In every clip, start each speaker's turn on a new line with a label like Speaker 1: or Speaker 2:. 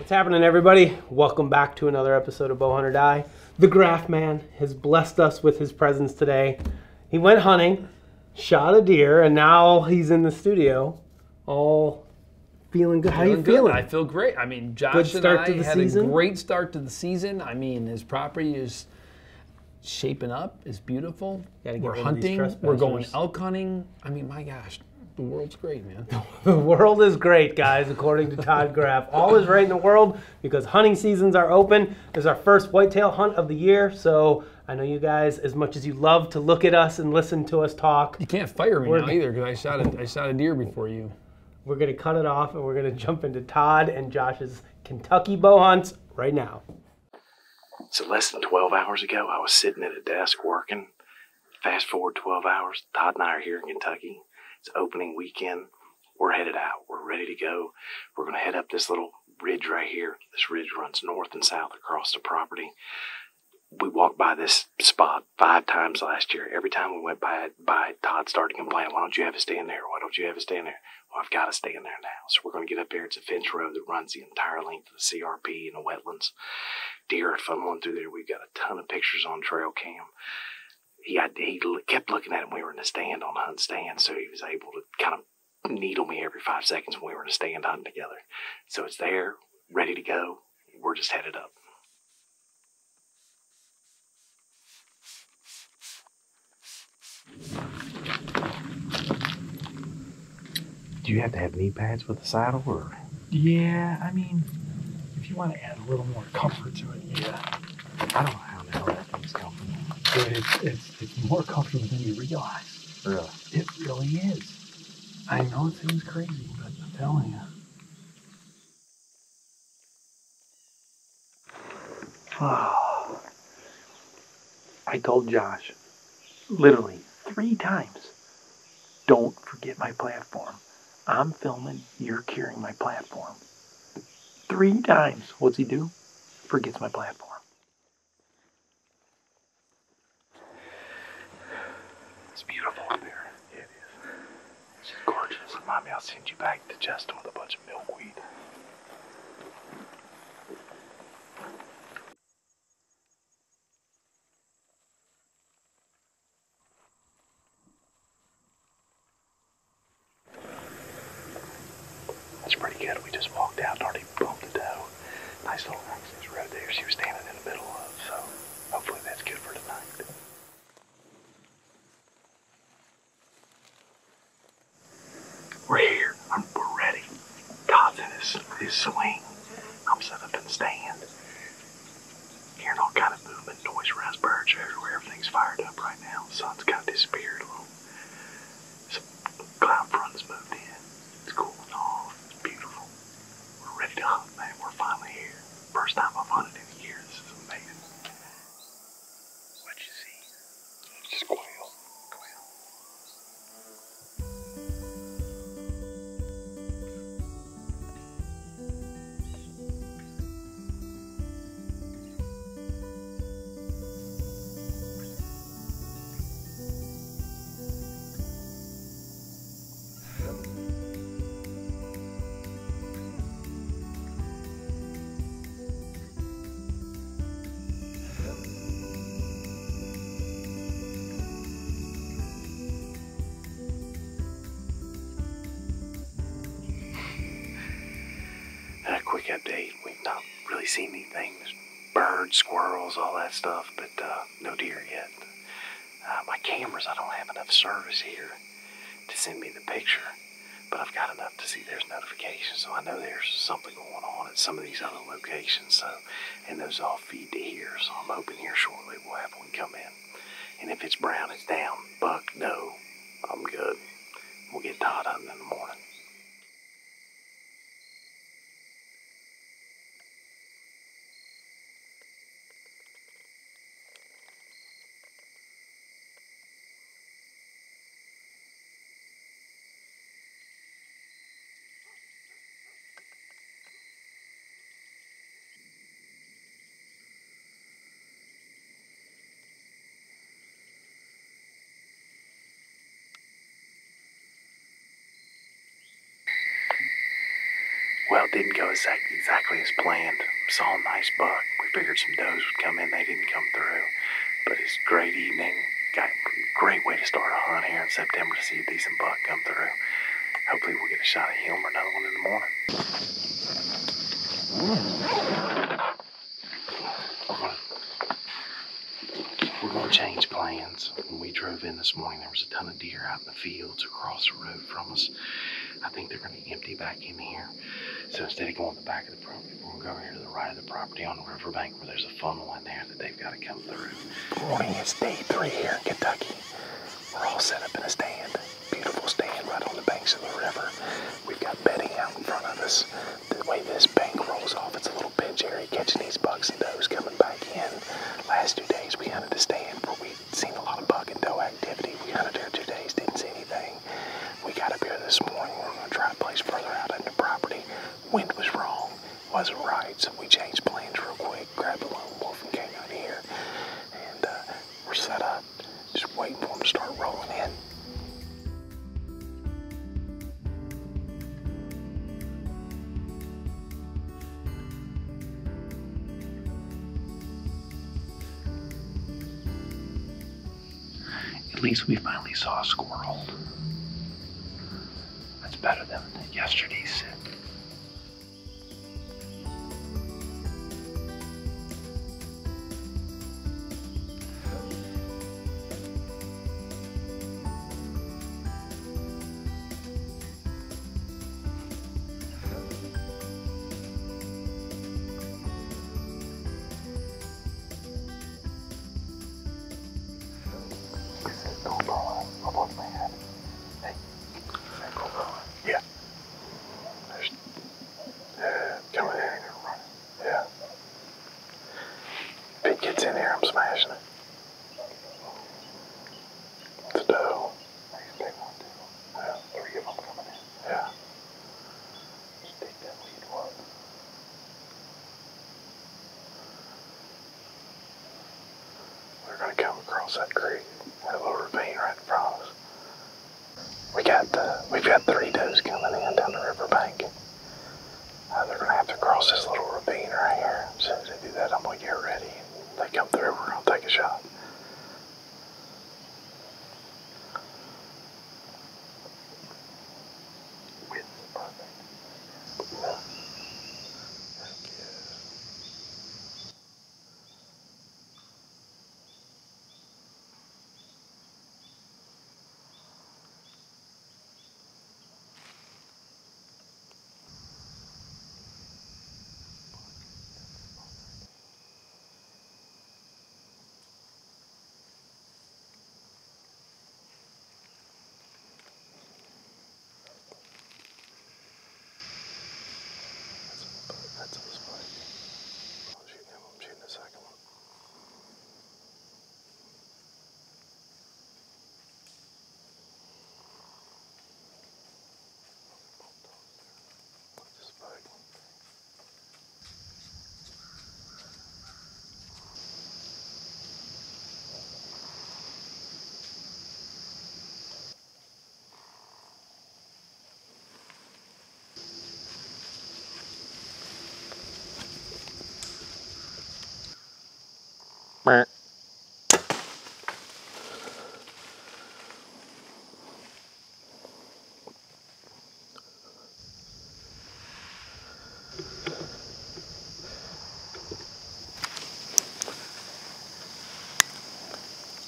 Speaker 1: What's happening, everybody? Welcome back to another episode of Bowhunt or Die. The Graf man has blessed us with his presence today. He went hunting, shot a deer, and now he's in the studio, all feeling good. How you feeling?
Speaker 2: I feel great. I mean, Josh and I had a great start to the season. I mean, his property is shaping up. It's beautiful. We're hunting. We're going elk hunting. I mean, my gosh. The world's great, man.
Speaker 1: The world is great, guys, according to Todd Graf. All is right in the world because hunting seasons are open. This is our first whitetail hunt of the year, so I know you guys, as much as you love to look at us and listen to us talk.
Speaker 2: You can't fire me now either because I shot a deer before you.
Speaker 1: We're going to cut it off and we're going to jump into Todd and Josh's Kentucky bow hunts right now.
Speaker 3: So less than 12 hours ago, I was sitting at a desk working. Fast forward 12 hours, Todd and I are here in Kentucky. It's opening weekend. We're headed out. We're ready to go. We're going to head up this little ridge right here. This ridge runs north and south across the property. We walked by this spot 5 times last year. Every time we went by, Todd started complaining, why don't you have us stand there? Why don't you have us stand there? Well, I've got to stand there now. So we're going to get up there. It's a fence road that runs the entire length of the CRP and the wetlands. Deer are funneling through there. We've got a ton of pictures on trail cam. He kept looking at him. We were in a stand on the hunt stand, so he was able to kind of needle me every 5 seconds when we were in a stand hunting together. So it's there, ready to go. We're just headed up. Do you have to have knee pads with the saddle, or?
Speaker 4: Yeah, I mean, if you want to add a little more comfort to it, yeah.
Speaker 3: I don't know how the hell that thing's comfortable.
Speaker 4: But it's more comfortable than you realize.
Speaker 3: Really?
Speaker 4: It really is. I know it seems crazy, but I'm telling you.
Speaker 3: Oh. I told Josh, literally 3 times, don't forget my platform. I'm filming, you're carrying my platform. 3 times. What's he do? Forgets my platform. It's beautiful up there. Yeah, it is. It's just gorgeous. Remind me, I'll send you back to Justin with a bunch of milkweed. That's pretty good. We just walked out and already bumped the doe. Nice little access road there she was standing in the middle of, so hopefully that's good for tonight. We're here. We're ready. Todd's in his swing. I'm set up in the stand. Hearing all kind of movement, noise around birds everywhere. Everything's fired up right now. The sun's kind of disappeared a little. Some cloud fronts moved in. It's cooling off. It's beautiful. We're ready to hunt, man. We're finally here. First time I've hunted in a year. This is amazing. What'd you see? Just quail. Quick update, we've not really seen anything. There's birds, squirrels, all that stuff, but no deer yet. My cameras, I don't have enough service here to send me the picture, but I've got enough to see there's notifications, so I know there's something going on at some of these other locations, so, and those all feed to here, so I'm hoping here shortly we'll have one come in. And if it's brown, it's down. Buck, no, I'm good. We'll get Todd hunting in the morning. Well, it didn't go exactly as planned. Saw a nice buck. We figured some does would come in. They didn't come through. But it's a great evening. Got a great way to start a hunt here in September to see a decent buck come through. Hopefully we'll get a shot of him or another one in the morning. We're going to change plans. When we drove in this morning, there was a ton of deer out in the fields across the road from us. I think they're going to empty back in here. So instead of going to the back of the property, we're going to go over here to the right of the property on the riverbank where there's a funnel in there that they've got to come through. Good morning, it's day 3 here in Kentucky. We're all set up in a stand. Beautiful stand right on the banks of the river. We've got bedding out in front of us. The way this bank rolls off, it's a little pinch area catching these bucks and does coming back in. Last 2 days we hunted a stand where we'd seen a lot of buck and doe activity. We hunted there 2 days, didn't see anything. We got up here this morning. We're going to try a place further out in the property. Wind was wrong, wasn't right, so we changed plans real quick, grabbed a lone wolf and came out here. And we're set up, just waiting for them to start rolling in. At least we finally saw a squirrel. That's better than yesterday's sit. Yeah. Coming in. Yeah. If it gets in here, I'm smashing it. It's a doe. Yeah. 3 of them coming in. Yeah. Just take that lead one. They're going to come across that creek. That little ravine right in front of us. We've got 3 does coming in down the riverbank. They're going to have to cross this little ravine right here. As soon as they do that, I'm going to get ready. If they come through, we're going to take a shot. Width is perfect. Yeah. Thank you. That's on the spot. I'm shooting him. I'm shooting the second one. That's a spike.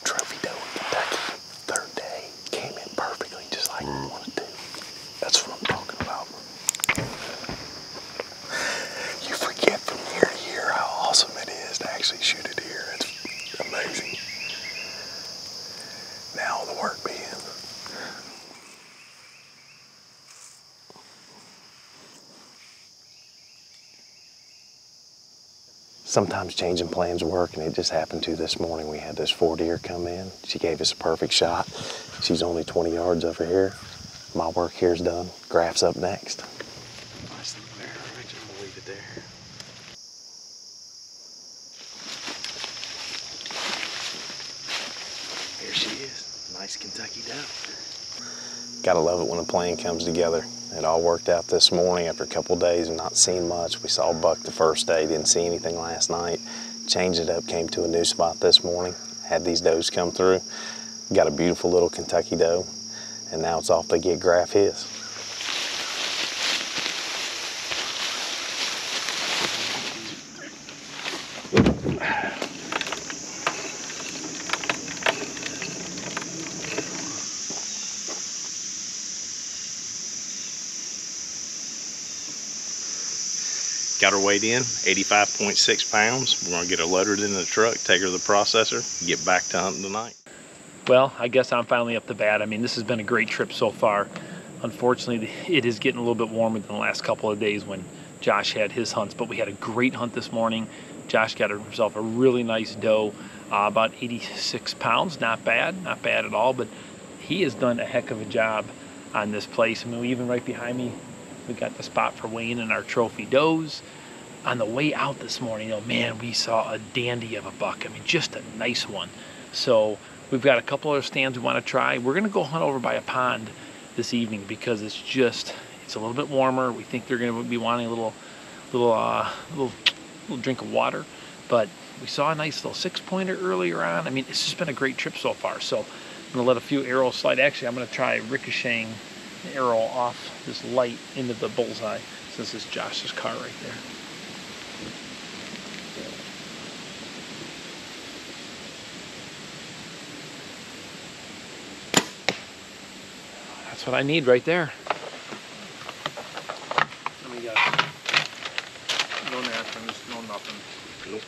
Speaker 3: Trophy doe in Kentucky, 3rd day, came in perfectly just like we wanted to. That's what I'm talking about. You forget from year to year how awesome it is to actually shoot a deer. It's amazing. Now the work begins. Sometimes changing plans work, and it just happened to this morning. We had this 4 deer come in. She gave us a perfect shot. She's only 20 yards over here. My work here's done. Graf's up next. Nice little bear. I'm just gonna leave it there. Here she is. Nice Kentucky doe. Gotta love it when a plan comes together. It all worked out this morning after a couple of days of not seeing much. We saw a buck the first day, didn't see anything last night. Changed it up, came to a new spot this morning, had these does come through. Got a beautiful little Kentucky doe, and now it's off to get Graf his. Got her weighed in, 85.6 pounds. We're gonna get her loaded into the truck, take her to the processor, get back to hunting tonight.
Speaker 2: Well, I guess I'm finally up to bat. I mean, this has been a great trip so far. Unfortunately, it is getting a little bit warmer than the last couple of days when Josh had his hunts, but we had a great hunt this morning. Josh got himself a really nice doe, about 86 pounds, not bad at all, but he has done a heck of a job on this place. I mean, even right behind me, we got the spot for weighing in our trophy does. On the way out this morning, oh man, we saw a dandy of a buck. I mean, just a nice one. So we've got a couple other stands we want to try. We're gonna go hunt over by a pond this evening because it's a little bit warmer. We think they're gonna be wanting a little drink of water. But we saw a nice little 6-pointer earlier on. I mean, it's just been a great trip so far. So I'm gonna let a few arrows slide. Actually, I'm gonna try ricocheting the arrow off this light into the bullseye, since it's Josh's car right there. That's what I need right there. Let me guess. No nations, no nothing. Nope.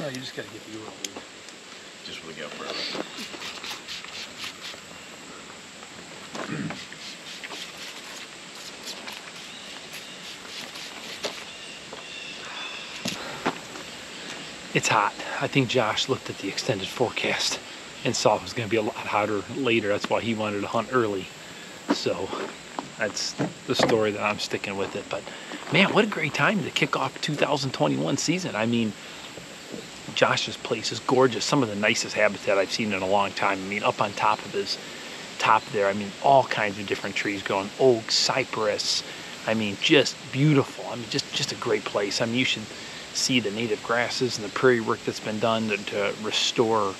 Speaker 2: Oh, you just gotta get the Euro lead.
Speaker 3: Just want to go further.
Speaker 2: It's hot. I think Josh looked at the extended forecast and saw it was going to be a lot hotter later. That's why he wanted to hunt early. So that's the story that I'm sticking with it. But man, what a great time to kick off 2021 season. I mean, Josh's place is gorgeous. Some of the nicest habitat I've seen in a long time. I mean, up on top of his top there, I mean, all kinds of different trees growing, oak, cypress. I mean, just beautiful. I mean, just a great place. I mean, you should see the native grasses and the prairie work that's been done to restore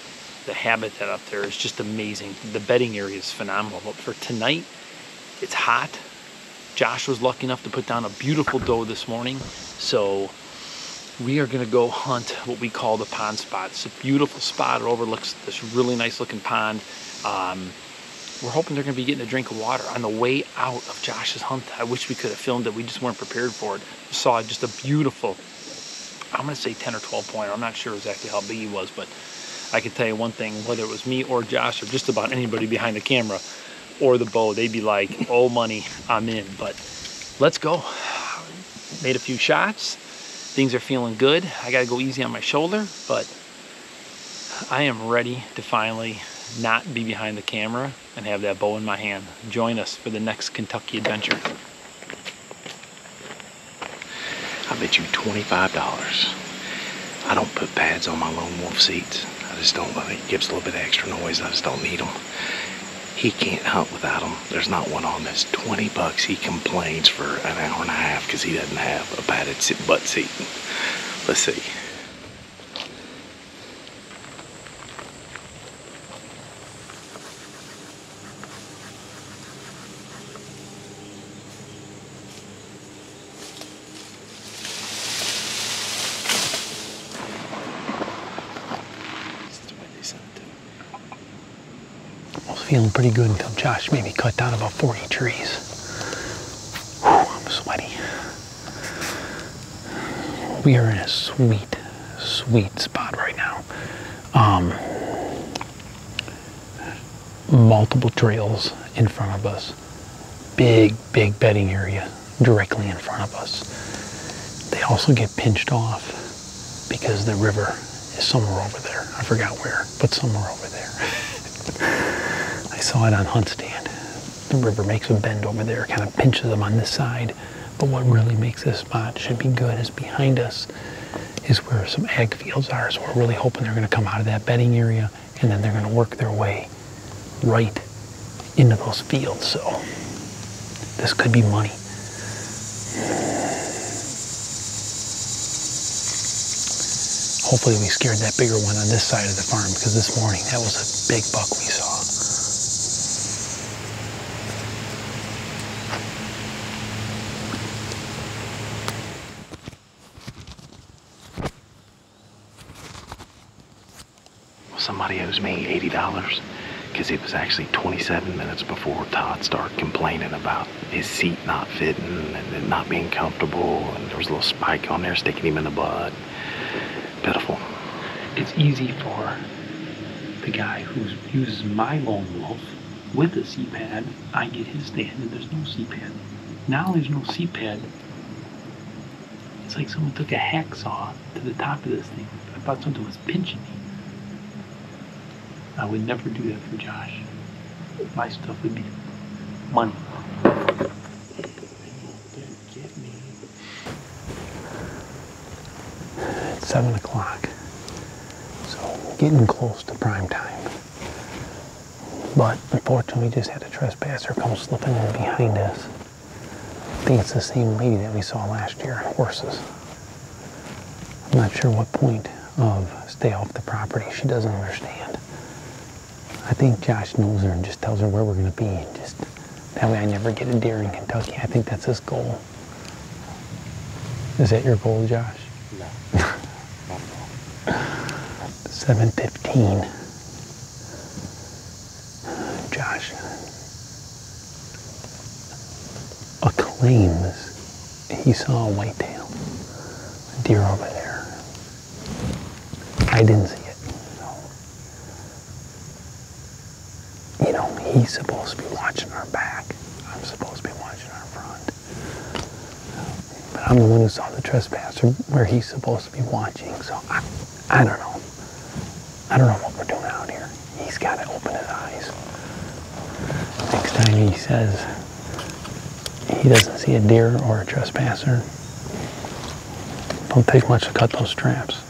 Speaker 2: the habitat up there. It's just amazing. The bedding area is phenomenal. But for tonight, it's hot. Josh was lucky enough to put down a beautiful doe this morning. So we are gonna go hunt what we call the pond spot. It's a beautiful spot. It overlooks this really nice looking pond. We're hoping they're gonna be getting a drink of water on the way out of Josh's hunt. I wish we could have filmed it. We just weren't prepared for it. We saw just a beautiful, I'm gonna say 10 or 12 pointer. I'm not sure exactly how big he was, but I can tell you one thing, whether it was me or Josh or just about anybody behind the camera or the bow, they'd be like, oh money, I'm in. But let's go. Made a few shots. Things are feeling good. I gotta go easy on my shoulder, but I am ready to finally not be behind the camera and have that bow in my hand. Join us for the next Kentucky adventure.
Speaker 3: I bet you $25. I don't put pads on my lone wolf seats. I just don't. It gives a little bit of extra noise. I just don't need them. He can't hunt without them. There's not one on this. $20. He complains for an hour and a half because he doesn't have a padded butt seat. Let's see.
Speaker 2: Feeling pretty good until Josh maybe cut down about 40 trees. Whew, I'm sweaty. We are in a sweet, sweet spot right now. Multiple trails in front of us. Big, big bedding area directly in front of us. They also get pinched off because the river is somewhere over there. I forgot where, but somewhere over there. I saw it on Hunt Stand. The river makes a bend over there, kind of pinches them on this side. But what really makes this spot should be good is behind us is where some ag fields are. So we're really hoping they're going to come out of that bedding area, and then they're going to work their way right into those fields. So this could be money. Hopefully we scared that bigger one on this side of the farm, because this morning that was a big buck we saw.
Speaker 3: Somebody owes me $80 because it was actually 27 minutes before Todd started complaining about his seat not fitting and it not being comfortable, and there was a little spike on there sticking him in the butt. Pitiful.
Speaker 5: It's easy for the guy who uses my lone wolf with a seat pad. I get his stand and there's no seat pad. Now there's no seat pad. It's like someone took a hacksaw to the top of this thing. I thought something was pinching me. I would never do that for Josh. My stuff would be money.
Speaker 2: It's 7 o'clock, so getting close to prime time. But unfortunately, we just had a trespasser come slipping in behind us. I think it's the same lady that we saw last year on horses. I'm not sure what point of stay off the property she doesn't understand. I think Josh knows her and just tells her where we're going to be. Just that way I never get a deer in Kentucky. I think that's his goal. Is that your goal, Josh?
Speaker 3: No.
Speaker 2: 7:15. Josh claims he saw a whitetail, a deer over there. I didn't see it. You know, he's supposed to be watching our back. I'm supposed to be watching our front. But I'm the one who saw the trespasser where he's supposed to be watching, so I don't know. I don't know what we're doing out here. He's got to open his eyes. Next time he says he doesn't see a deer or a trespasser, don't take much to cut those traps.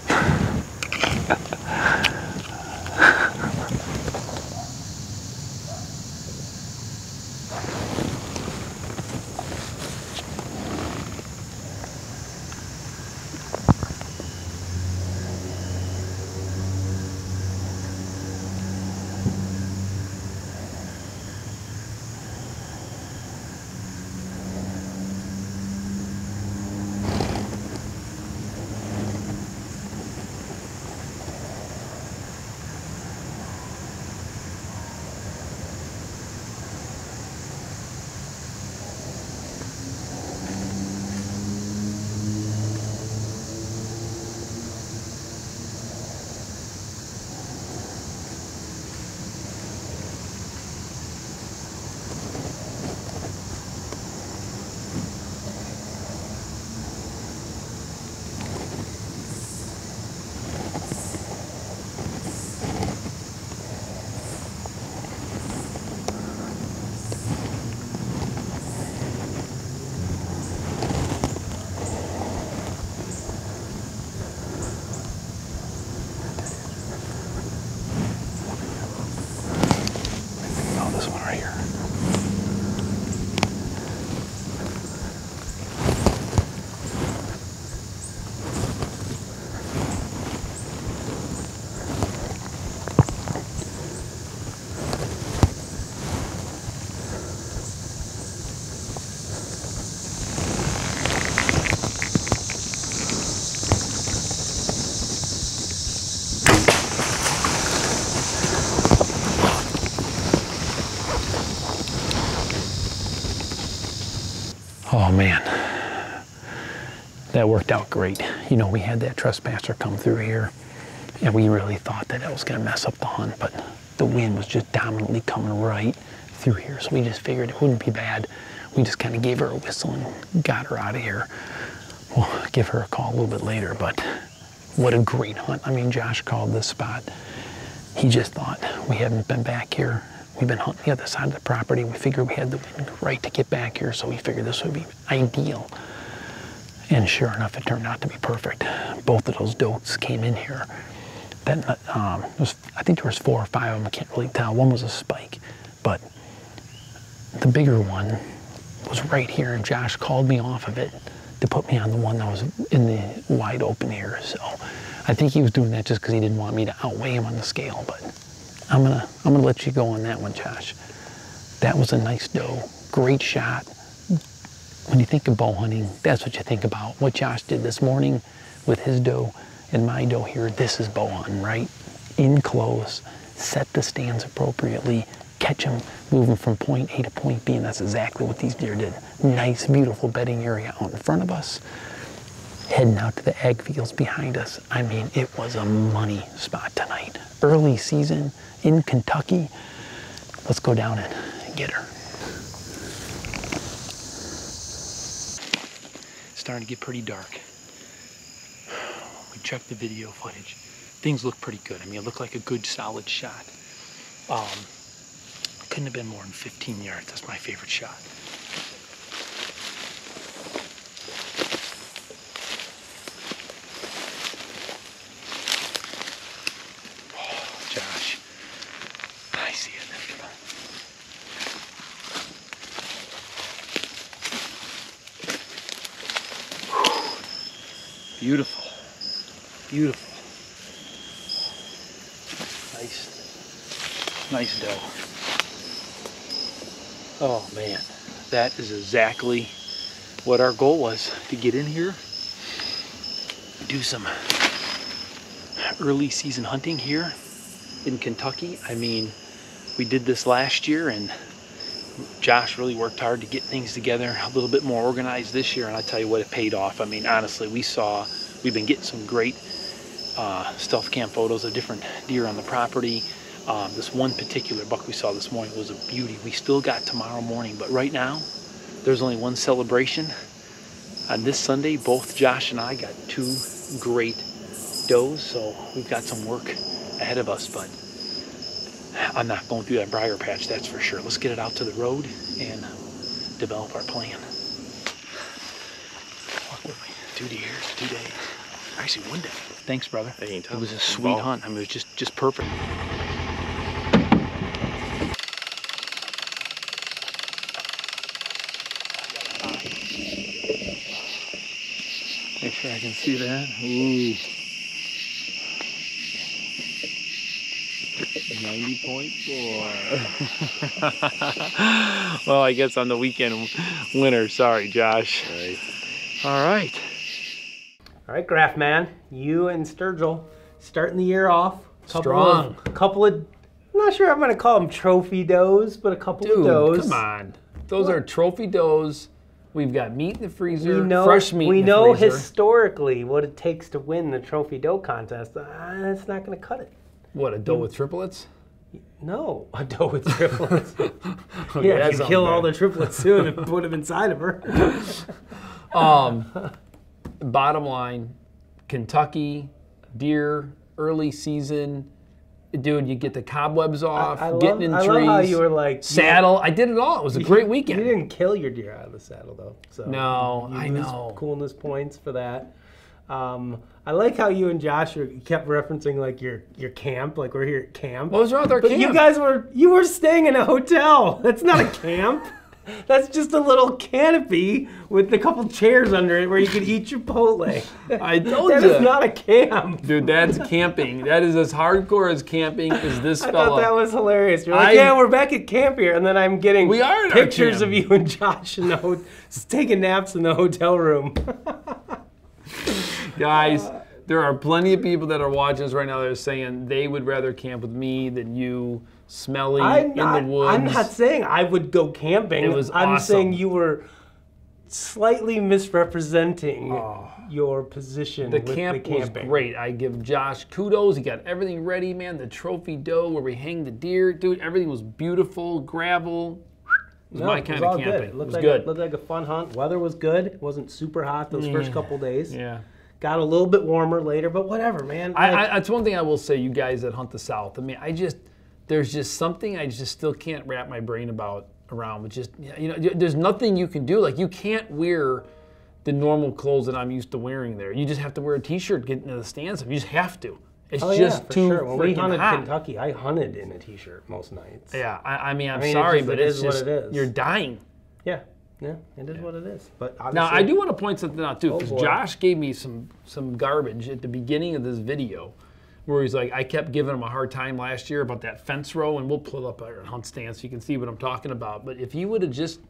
Speaker 2: Oh man, that worked out great. You know, we had that trespasser come through here, and we really thought that was going to mess up the hunt, but the wind was just dominantly coming right through here, so we just figured it wouldn't be bad. We just kind of gave her a whistle and got her out of here. We'll give her a call a little bit later, but what a great hunt. I mean, Josh called this spot. He just thought, we haven't been back here. We've been hunting the other side of the property. We figured we had the wind right to get back here, so we figured this would be ideal.
Speaker 5: And sure enough, it turned out to be perfect. Both of those does came in here. That I think there was 4 or 5 of them. I can't really tell. One was a spike, but the bigger one was right here, and Josh called me off of it to put me on the one that was in the wide open here. So I think he was doing that just because he didn't want me to outweigh him on the scale. But I'm gonna let you go on that one, Josh. That was a nice doe. Great shot. When you think of bow hunting, that's what you think about. What Josh did this morning with his doe and my doe here, this is bow hunting, right? In close, set the stands appropriately, catch them, move them from point A to point B, and that's exactly what these deer did. Nice, beautiful bedding area out in front of us, heading out to the ag fields behind us. I mean, it was a money spot tonight. Early season in Kentucky. Let's go down and get her. Starting to get pretty dark. We checked the video footage. Things look pretty good. I mean, it looked like a good, solid shot. Couldn't have been more than 15 yards. That's my favorite shot. Oh, Josh. I see it. Beautiful. Beautiful. Nice doe. Oh man, that is exactly what our goal was, to get in here, do some early season hunting here in Kentucky. I mean, we did this last year, and Josh really worked hard to get things together a little bit more organized this year, and I tell you what, it paid off. I mean, honestly, we've been getting some great stealth cam photos of different deer on the property. This one particular buck we saw this morning was a beauty. We still got tomorrow morning, but right now there's only one celebration. On this Sunday, both Josh and I got 2 great does, so we've got some work ahead of us, but I'm not going through that briar patch, that's for sure. Let's get it out to the road and develop our plan. 2 deer, 2 days. Actually, 1 day. Thanks, brother. It was a sweet hunt. I mean, it was just perfect. Make sure I can see that. Ooh. 90.4. Well, I guess on the weekend winner. Sorry, Josh.
Speaker 3: Right.
Speaker 5: All right.
Speaker 1: All right, Graf man. You and Sturgill starting the year off.
Speaker 2: Strong.
Speaker 1: A couple of, I'm not sure I'm going to call them trophy does, but a couple of does.
Speaker 2: Come on. Those are trophy does. We've got meat in the freezer,
Speaker 1: fresh
Speaker 2: fresh meat in the freezer.
Speaker 1: We know historically what it takes to win the trophy doe contest. That's not going to cut it.
Speaker 2: What, a doe with triplets?
Speaker 1: No, a doe with triplets.
Speaker 2: Okay,
Speaker 1: yeah, you kill all the triplets soon and put them inside of her.
Speaker 2: Bottom line, Kentucky, deer, early season. Dude, you get the cobwebs off, getting in trees. I love how you were like... Saddle. I did it all. It was a great weekend.
Speaker 1: You didn't kill your deer out of the saddle, though. So
Speaker 2: no, I know.
Speaker 1: Coolness points for that. I like how you and Josh kept referencing like your camp, like we're here at camp.
Speaker 2: What was wrong with our camp?
Speaker 1: You guys you were staying in a hotel. That's not a camp. That's just a little canopy with a couple chairs under it where you could eat Chipotle.
Speaker 2: I told you.
Speaker 1: That is not a camp.
Speaker 2: Dude, that's camping. That is as hardcore as camping as this fella.
Speaker 1: I thought that was hilarious. You're like, yeah, we're back at camp here. And then I'm getting pictures of you and Josh taking naps in the hotel room.
Speaker 2: Guys, there are plenty of people that are watching us right now that are saying they would rather camp with me than you. Smelly in the woods.
Speaker 1: I'm not saying I would go camping.
Speaker 2: It was
Speaker 1: I'm
Speaker 2: awesome.
Speaker 1: saying you were slightly misrepresenting your position
Speaker 2: the
Speaker 1: with the
Speaker 2: camping. Was great. I give Josh kudos. He got everything ready, man. The trophy doe where we hang the deer. Dude, everything was beautiful. Gravel. It was my kind of camping.
Speaker 1: Good. It looked like a fun hunt. Weather was good. It wasn't super hot those first couple days.
Speaker 2: Yeah.
Speaker 1: Got a little bit warmer later, but whatever, man.
Speaker 2: That's one thing I will say, you guys that hunt the South. I mean, there's just something I just still can't wrap my brain around. With just, there's nothing you can do. Like, you can't wear the normal clothes that I'm used to wearing there. You just have to wear a t-shirt getting to the stands. You just have to. It's just too
Speaker 1: sure. When we hunted
Speaker 2: hot.
Speaker 1: Kentucky, I hunted in a t-shirt most nights.
Speaker 2: Yeah, I mean, sorry, but it's just,
Speaker 1: what it is.
Speaker 2: You're dying.
Speaker 1: Yeah, it is what it is. But
Speaker 2: now, I do want to point something out, too, because Josh gave me some garbage at the beginning of this video where he's like, I kept giving him a hard time last year about that fence row, and we'll pull up our hunt stand so you can see what I'm talking about. But if he would have just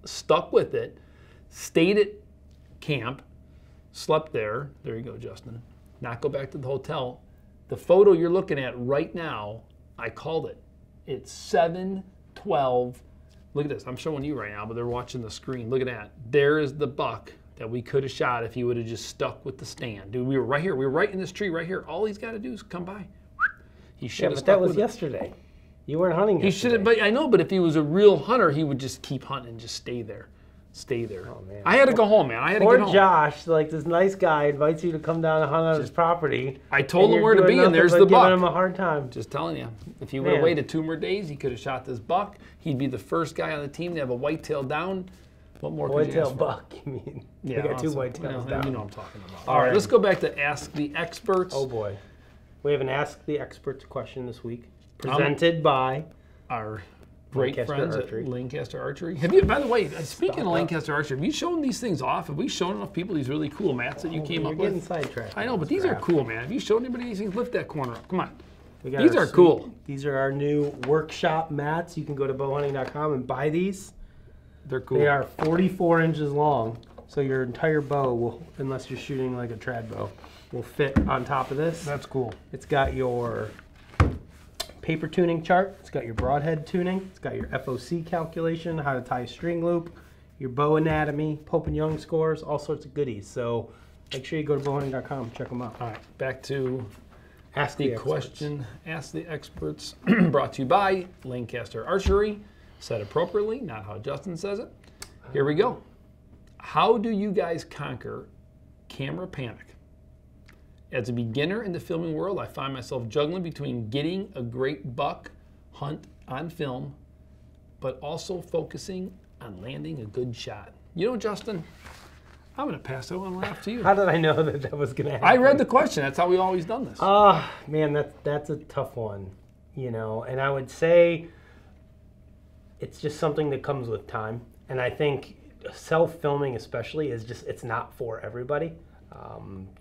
Speaker 2: stuck with it, stayed at camp, slept there you go, Justin, not go back to the hotel. The photo you're looking at right now, I called it. It's 7/12. Look at this. I'm showing you right now, but they're watching the screen. Look at that. There is the buck that we could have shot if he would have just stuck with the stand. Dude, we were right here. We were right in this tree right here. All he's got to do is come by. He should have stuck with it.
Speaker 1: But that was yesterday. You weren't hunting yesterday.
Speaker 2: He should have, but I know, but if he was a real hunter, he would just keep hunting and just stay there. Stay there. Oh, man. I had to go home, man. I had to get home.
Speaker 1: Poor Josh, like this nice guy, invites you to come down and hunt on his property.
Speaker 2: I told him where to be, and there's the buck.
Speaker 1: Giving him a hard time.
Speaker 2: Just telling you. If he would have waited 2 more days, he could have shot this buck. He'd be the first guy on the team to have a whitetail down. What more could you ask for?
Speaker 1: Whitetail buck, you mean?
Speaker 2: Yeah,
Speaker 1: we got 2 whitetails down.
Speaker 2: You know what I'm talking about. All right, let's go back to Ask the Experts.
Speaker 1: Oh, boy. We have an Ask the Experts question this week, presented by
Speaker 2: our great friends at Lancaster Archery. Have you, by the way, speaking of Lancaster Archery, have you shown these things off? Have we shown enough people these really cool mats that you came up with?
Speaker 1: You're getting sidetracked.
Speaker 2: I know, but these are cool, man. Have you shown anybody these things? Lift that corner up. Come on. These are cool.
Speaker 1: These are our new workshop mats. You can go to bowhunting.com and buy these.
Speaker 2: They're cool.
Speaker 1: They are 44 inches long, so your entire bow will, unless you're shooting like a trad bow, will fit on top of this.
Speaker 2: That's cool.
Speaker 1: It's got your paper tuning chart. It's got your broadhead tuning. It's got your FOC calculation, how to tie a string loop, your bow anatomy, Pope and Young scores, all sorts of goodies. So make sure you go to bowhunting.com and check them out.
Speaker 2: All right, back to Ask the Question. Ask the Experts, brought to you by Lancaster Archery. Said appropriately, not how Justin says it. Here we go. How do you guys conquer camera panic? As a beginner in the filming world, I find myself juggling between getting a great buck hunt on film, but also focusing on landing a good shot. You know, Justin, I'm going to pass that one off to you.
Speaker 1: How did I know that that was going to happen?
Speaker 2: I read the question. That's how we always done this.
Speaker 1: Man, that's a tough one, you know, and I would say it's just something that comes with time. And I think self-filming especially is just, it's not for everybody.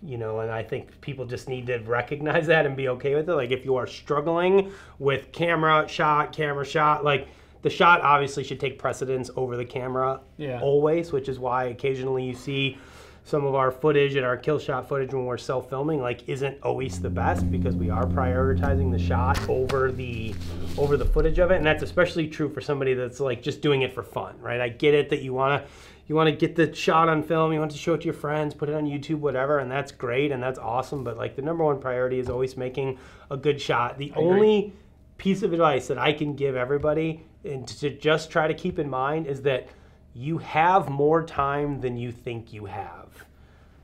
Speaker 1: You know, and I think people just need to recognize that and be okay with it. Like if you are struggling with camera shot, like the shot obviously should take precedence over the camera always, which is why occasionally you see some of our footage and our kill shot footage when we're self-filming like isn't always the best because we are prioritizing the shot over the footage of it. And that's especially true for somebody that's like just doing it for fun, right? I get it that you want to get the shot on film, you want to show it to your friends, put it on YouTube, whatever, and that's great and that's awesome. But like the number one priority is always making a good shot. The only piece of advice that I can give everybody and to just try to keep in mind is that you have more time than you think you have.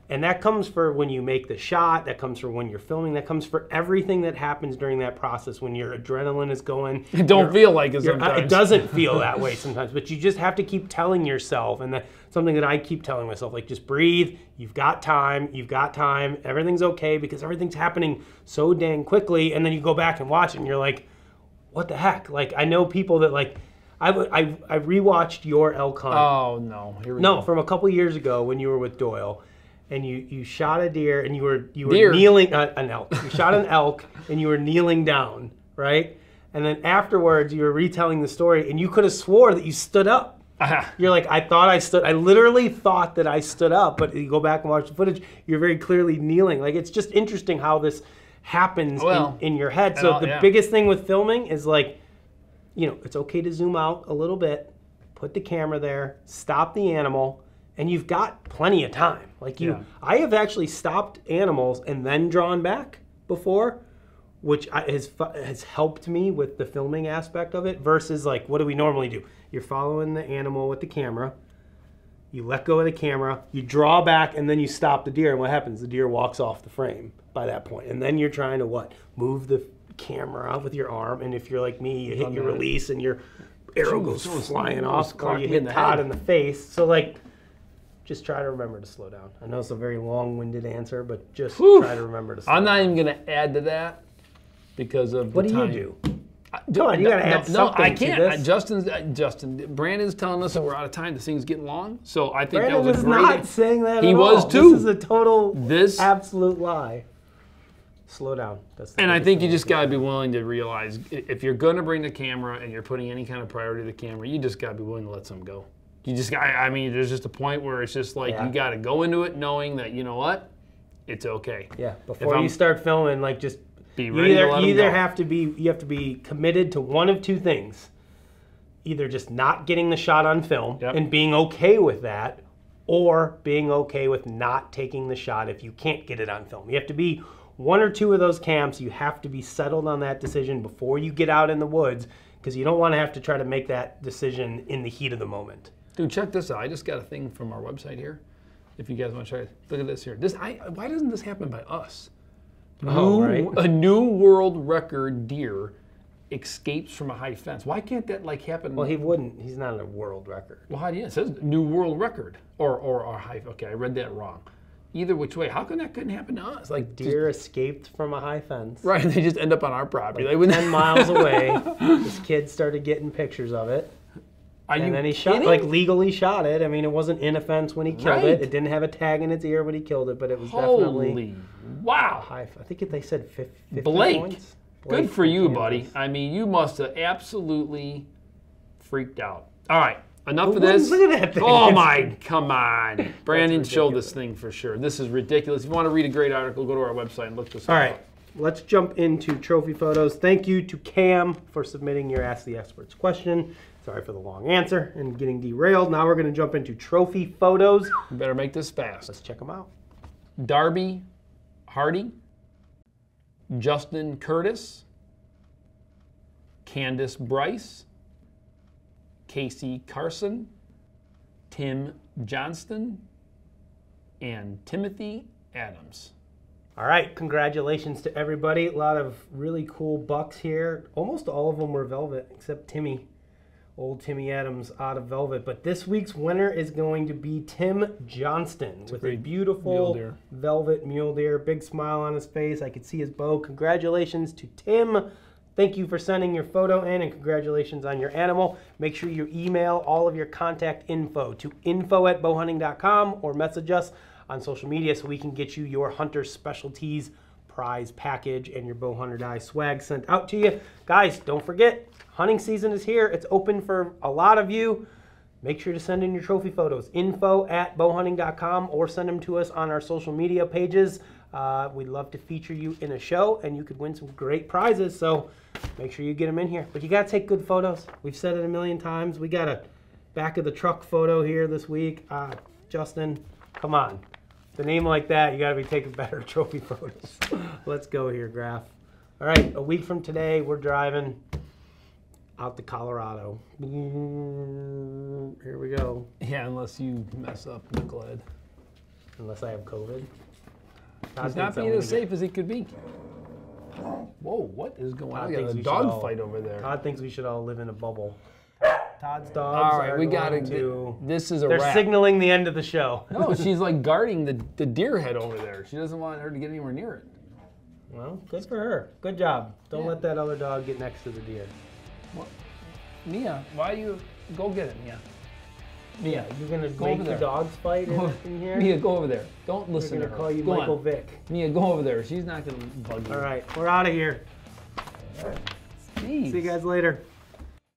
Speaker 1: And that comes for when you make the shot, that comes for when you're filming, that comes for everything that happens during that process when your adrenaline is going.
Speaker 2: It don't feel like it sometimes.
Speaker 1: It doesn't feel that way sometimes, but you just have to keep telling yourself, and that's something that I keep telling myself, like just breathe, you've got time, everything's okay because everything's happening so dang quickly, and then you go back and watch it and you're like, what the heck? Like I know people that like, I rewatched your elk hunt.
Speaker 2: Oh no, here we go.
Speaker 1: From a couple years ago when you were with Doyle. And you shot a deer and you were kneeling an elk. You shot an elk and you were kneeling down, right? And then afterwards you were retelling the story and you could have swore that you stood up. You're like, I literally thought that I stood up, but you go back and watch the footage, you're very clearly kneeling. Like it's just interesting how this happens in your head. So the biggest thing with filming is like, you know, it's okay to zoom out a little bit, put the camera there, stop the animal, and you've got plenty of time. Like I have actually stopped animals and then drawn back before, which has helped me with the filming aspect of it versus like, what do we normally do? You're following the animal with the camera, you let go of the camera, you draw back, and then you stop the deer, and what happens? The deer walks off the frame by that point. And then you're trying to what? Move the camera with your arm, and if you're like me, you hit your release and your arrow goes flying off, or you hit Todd in the face. So like, just try to remember to slow down. I know it's a very long-winded answer, but just try to remember to slow down.
Speaker 2: I'm not even going to add to that because of the time.
Speaker 1: What do you do? Come on, you got to add something
Speaker 2: I can't.
Speaker 1: to this.
Speaker 2: Justin, Brandon's telling us that we're out of time. This thing's getting long, so I think
Speaker 1: Brandon
Speaker 2: that was
Speaker 1: is
Speaker 2: great.
Speaker 1: not saying that
Speaker 2: He
Speaker 1: at
Speaker 2: was
Speaker 1: all.
Speaker 2: too.
Speaker 1: This is a total, absolute lie. Slow down.
Speaker 2: And I think you just got to be willing to realize if you're going to bring the camera and you're putting any kind of priority to the camera, you just got to be willing to let some go. You just, I mean, there's just a point where it's just like you got to go into it knowing that, you know what, it's okay.
Speaker 1: Yeah. Before you start filming, like just
Speaker 2: be ready to let
Speaker 1: you have to be committed to one of two things. Either just not getting the shot on film and being okay with that, or being okay with not taking the shot if you can't get it on film. You have to be one or two of those camps. You have to be settled on that decision before you get out in the woods, because you don't want to have to try to make that decision in the heat of the moment.
Speaker 2: Dude, check this out. I just got a thing from our website here. If you guys want to try it, look at this here. Why doesn't this happen by us? A new world record deer escapes from a high fence. Why can't that like happen?
Speaker 1: Well, he wouldn't. He's not a world record.
Speaker 2: Well, how do you? It says new world record or high. Okay, I read that wrong. Either which way, how come that couldn't happen to us?
Speaker 1: Like deer escaped from a high fence.
Speaker 2: Right, and they just end up on our property.
Speaker 1: Like 10 miles away. This kid started getting pictures of it. And then he shot, like legally shot it. I mean, it wasn't in a fence when he killed it. It didn't have a tag in its ear when he killed it, but it was definitely high. I think they said 50 points.
Speaker 2: Good for you, buddy. I mean, you must have absolutely freaked out. All right, enough of this.
Speaker 1: Look at that thing.
Speaker 2: Oh my, come on. Brandon showed this thing for sure. This is ridiculous. If you want to read a great article, go to our website and look this up.
Speaker 1: All right, let's jump into trophy photos. Thank you to Cam for submitting your Ask the Experts question. Sorry for the long answer and getting derailed. Now we're going to jump into trophy photos.
Speaker 2: We better make this fast.
Speaker 1: Let's check them out.
Speaker 2: Darby Hardy, Justin Curtis, Candace Bryce, Casey Carson, Tim Johnston, and Timothy Adams.
Speaker 1: All right, congratulations to everybody. A lot of really cool bucks here. Almost all of them were velvet, except Timmy. Old Timmy Adams out of velvet. But this week's winner is going to be Tim Johnston with a beautiful velvet mule deer. Big smile on his face. I could see his bow. Congratulations to Tim. Thank you for sending your photo in, and congratulations on your animal. Make sure you email all of your contact info to info@bowhunting.com or message us on social media so we can get you your Hunter Specialties prize package and your Bowhunter Die swag sent out to you. Guys, don't forget, hunting season is here. It's open for a lot of you. Make sure to send in your trophy photos. info@bowhunting.com or send them to us on our social media pages. We'd love to feature you in a show, and you could win some great prizes. So make sure you get them in here. But you got to take good photos. We've said it a million times. We got a back of the truck photo here this week. Justin, come on. The name like that, you got to be taking better trophy photos. Let's go here, Graf. All right, a week from today, we're driving out to Colorado. Here we go.
Speaker 2: Yeah, unless you mess up Nicolad.
Speaker 1: Unless I have COVID.
Speaker 2: He's not being as safe as he could be. Whoa, what is going on? We got a dog fight over there.
Speaker 1: Todd thinks we should all live in a bubble. Todd's dogs.
Speaker 2: All right, we got to. This is a
Speaker 1: They're
Speaker 2: wrap.
Speaker 1: signaling the end of the show.
Speaker 2: No, she's like guarding the deer head over there. She doesn't want her to get anywhere near it.
Speaker 1: Well, good for her. Good job. Don't let that other dog get next to the deer.
Speaker 2: What? Mia, why you go get it, Mia? Mia,
Speaker 1: you're gonna make the dogs fight in here.
Speaker 2: Mia, go over there. Don't listen to her.
Speaker 1: They're gonna call you Michael Vick.
Speaker 2: Mia, go over there. She's not gonna bug you.
Speaker 1: All right, we're out of here.
Speaker 2: Jeez.
Speaker 1: See you guys later.